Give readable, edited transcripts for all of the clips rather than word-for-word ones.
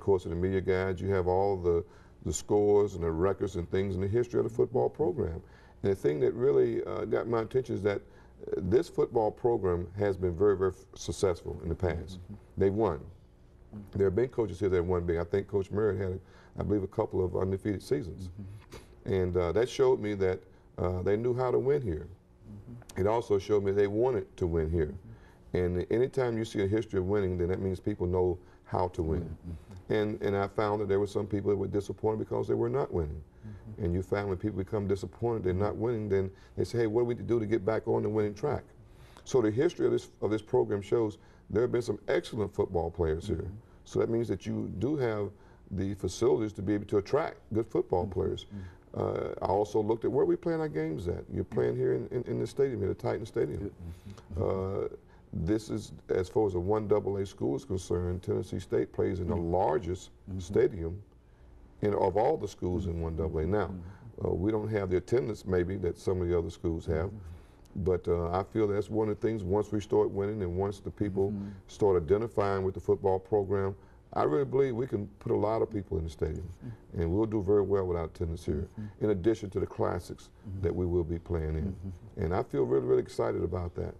course, in the media guides, you have all the scores and the records and things in the history of the football program. And the thing that really got my attention is that this football program has been very, very successful in the past. They've won. There have been coaches here that have won big. I think Coach Merritt had, I believe, a couple of undefeated seasons. And that showed me that they knew how to win here. It also showed me they wanted to win here. And anytime you see a history of winning, then that means people know how to win. And I found that there were some people that were disappointed because they were not winning. And you find when people become disappointed they're not winning, then they say, hey, what do we do to get back on the winning track? So the history of this program shows there have been some excellent football players here. So that means that you do have the facilities to be able to attract good football players. I also looked at where we playing our games at. You're playing here in the stadium, here, the Titan Stadium. This is, as far as a 1AA school is concerned, Tennessee State plays in the largest stadium of all the schools in 1AA. Now, we don't have the attendance maybe that some of the other schools have, but I feel that's one of the things, once we start winning and once the people start identifying with the football program, I really believe we can put a lot of people in the stadium, and we'll do very well without attendance here, in addition to the classics that we will be playing in. And I feel really, really excited about that.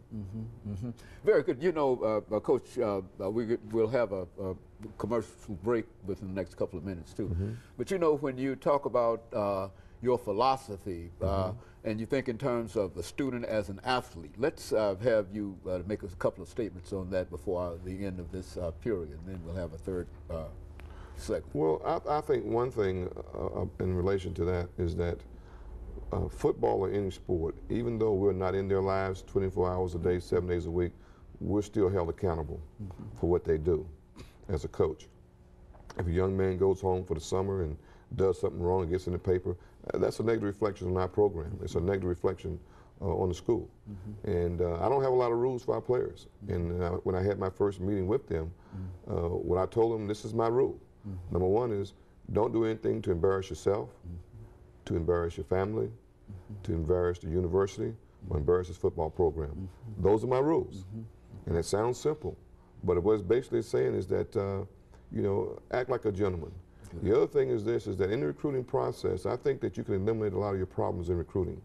Very good. You know, Coach, we'll have a commercial break within the next couple of minutes, too. But you know, when you talk about your philosophy, and you think in terms of the student as an athlete, let's have you make a couple of statements on that before the end of this period, and then we'll have a third segment. Well, I think one thing in relation to that is that football or any sport, even though we're not in their lives 24 hours a day, 7 days a week, we're still held accountable for what they do as a coach. If a young man goes home for the summer and does something wrong and gets in the paper, that's a negative reflection on our program. It's a negative reflection on the school. And I don't have a lot of rules for our players. And when I had my first meeting with them, what I told them, this is my rule. Number one is, don't do anything to embarrass yourself, to embarrass your family, to embarrass the university, or embarrass this football program. Those are my rules. And it sounds simple, but what it's basically saying is that, you know, act like a gentleman. The other thing is this, is that in the recruiting process, I think that you can eliminate a lot of your problems in recruiting.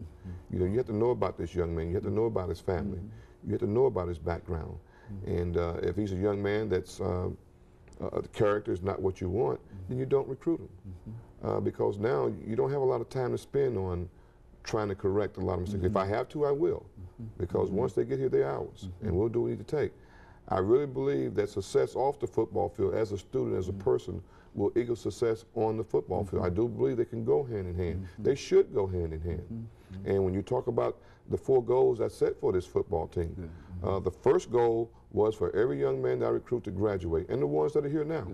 You know, you have to know about this young man, you have to know about his family, you have to know about his background. And if he's a young man that's, the character is not what you want, then you don't recruit him. Because now you don't have a lot of time to spend on trying to correct a lot of mistakes. If I have to, I will. Because once they get here, they're ours, and we'll do what we need to take. I really believe that success off the football field as a student, as a person, will equal success on the football field. I do believe they can go hand in hand. They should go hand in hand. And when you talk about the 4 goals I set for this football team, the first goal was for every young man that I recruit to graduate, and the ones that are here now,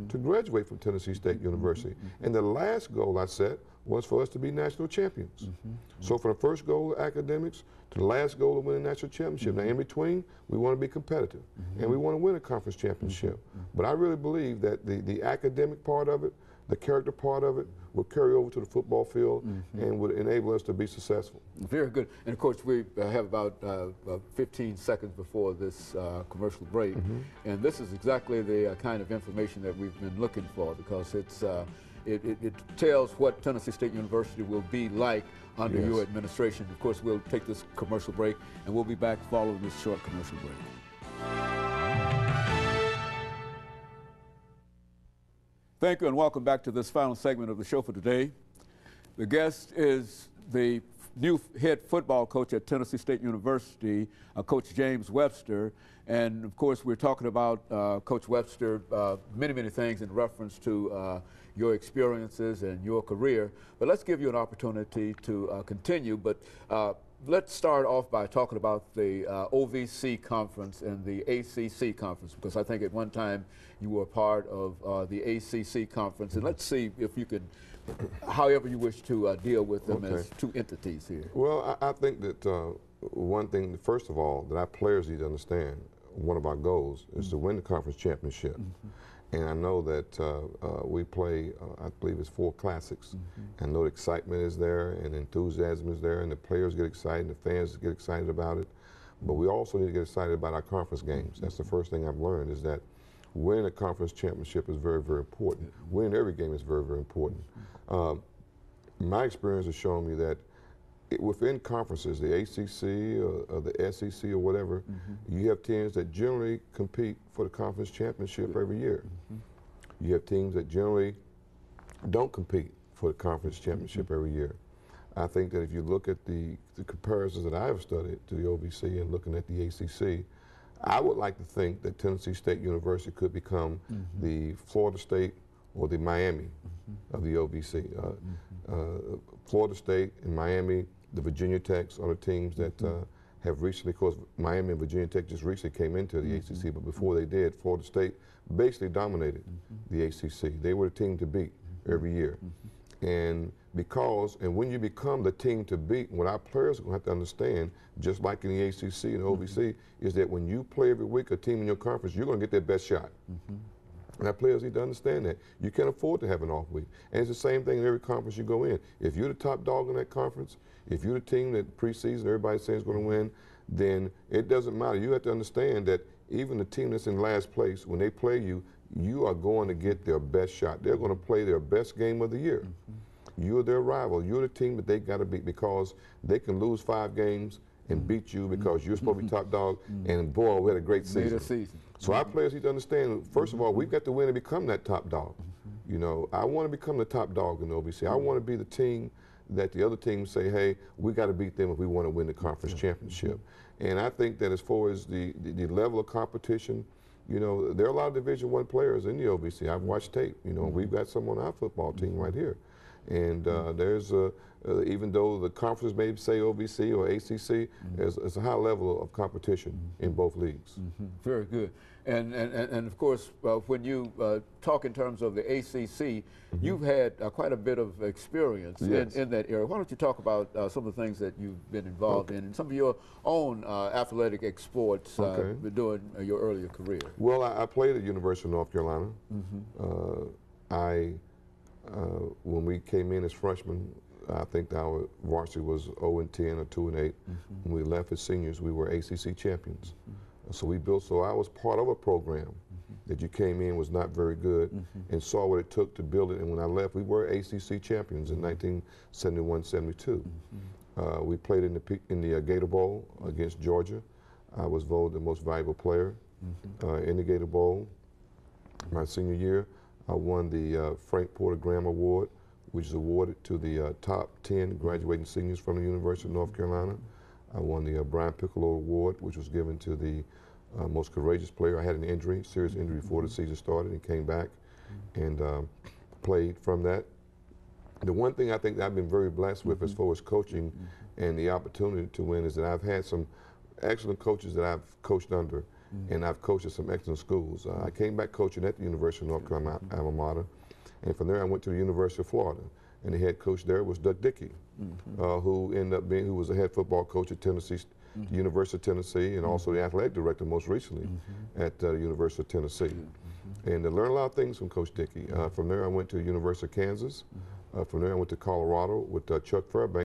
to graduate from Tennessee State University. And the last goal I set was for us to be national champions. So from the first goal of academics to the last goal of winning a national championship. Now in between, we want to be competitive, and we want to win a conference championship. But I really believe that the academic part of it, the character part of it, will carry over to the football field and would enable us to be successful. Very good. And of course, we have about 15 seconds before this commercial break. And this is exactly the kind of information that we've been looking for, because it's it tells what Tennessee State University will be like under your administration. Of course, we'll take this commercial break, and we'll be back following this short commercial break. Thank you, and welcome back to this final segment of the show for today. The guest is the new head football coach at Tennessee State University, Coach James Webster. And of course, we're talking about Coach Webster, many things in reference to your experiences and your career. But let's give you an opportunity to continue. But let's start off by talking about the OVC conference and the ACC conference, because I think at one time you were part of the ACC conference. And let's see if you could, however you wish to deal with them as 2 entities here. Well, I think that one thing, first of all, that our players need to understand, one of our goals is to win the conference championship. And I know that we play, I believe it's 4 classics. I know the excitement is there and enthusiasm is there, and the players get excited, the fans get excited about it. But we also need to get excited about our conference games. That's the first thing I've learned, is that winning a conference championship is very, very important. Winning every game is very, very important. My experience has shown me that within conferences, the ACC or the SEC or whatever, you have teams that generally compete for the conference championship every year. You have teams that generally don't compete for the conference championship every year. I think that if you look at the comparisons that I have studied to the OVC and looking at the ACC, I would like to think that Tennessee State University could become the Florida State or the Miami of the OVC. Florida State and Miami, the Virginia Techs are the teams that have recently, of course, Miami and Virginia Tech just recently came into the ACC, but before they did, Florida State basically dominated the ACC. They were the team to beat every year. And when you become the team to beat, what our players are going to have to understand, just like in the ACC and OVC, is that when you play every week a team in your conference, you're going to get their best shot. And our players need to understand that. You can't afford to have an off week. And it's the same thing in every conference you go in. If you're the top dog in that conference, if you're the team that preseason everybody says is going to win, then it doesn't matter. You have to understand that even the team that's in last place, when they play you, you are going to get their best shot. They're going to play their best game of the year. You're their rival. You're the team that they got to beat, because they can lose 5 games and beat you because you're supposed to be top dog, and boy, we had a great season. So our players need to understand, first of all, we've got to win and become that top dog. You know, I want to become the top dog in the OVC. I want to be the team that the other teams say, hey, we got to beat them if we want to win the conference championship. And I think that as far as the level of competition, you know, there are a lot of Division I players in the OVC. I've watched tape. You know, we've got some on our football team right here. And there's even though the conferences may say OVC or ACC, there's a high level of competition in both leagues. Very good. And of course, when you talk in terms of the ACC, you've had quite a bit of experience in that area. Why don't you talk about some of the things that you've been involved in and some of your own athletic exploits during your earlier career? Well, I played at University of North Carolina. When we came in as freshmen, I think our varsity was 0-10 or 2-8. When we left as seniors, we were ACC champions. So I was part of a program that you came in was not very good and saw what it took to build it. And when I left, we were ACC champions in 1971-72. We played in the Gator Bowl against Georgia. I was voted the most valuable player in the Gator Bowl. My senior year, I won the Frank Porter Graham Award, which is awarded to the top 10 graduating seniors from the University of North Carolina. I won the Brian Piccolo Award, which was given to the most courageous player. I had an injury, serious injury before the season started, and came back and played from that. The one thing I think that I've been very blessed with as far as coaching and the opportunity to win is that I've had some excellent coaches that I've coached under, and I've coached at some excellent schools. I came back coaching at the University of North Carolina, alma mater, and from there I went to the University of Florida, and the head coach there was Doug Dickey, who was the head football coach at University of Tennessee, and also the athletic director most recently at the University of Tennessee. And I learned a lot of things from Coach Dickey. From there I went to the University of Kansas. From there I went to Colorado with Chuck Fairbanks.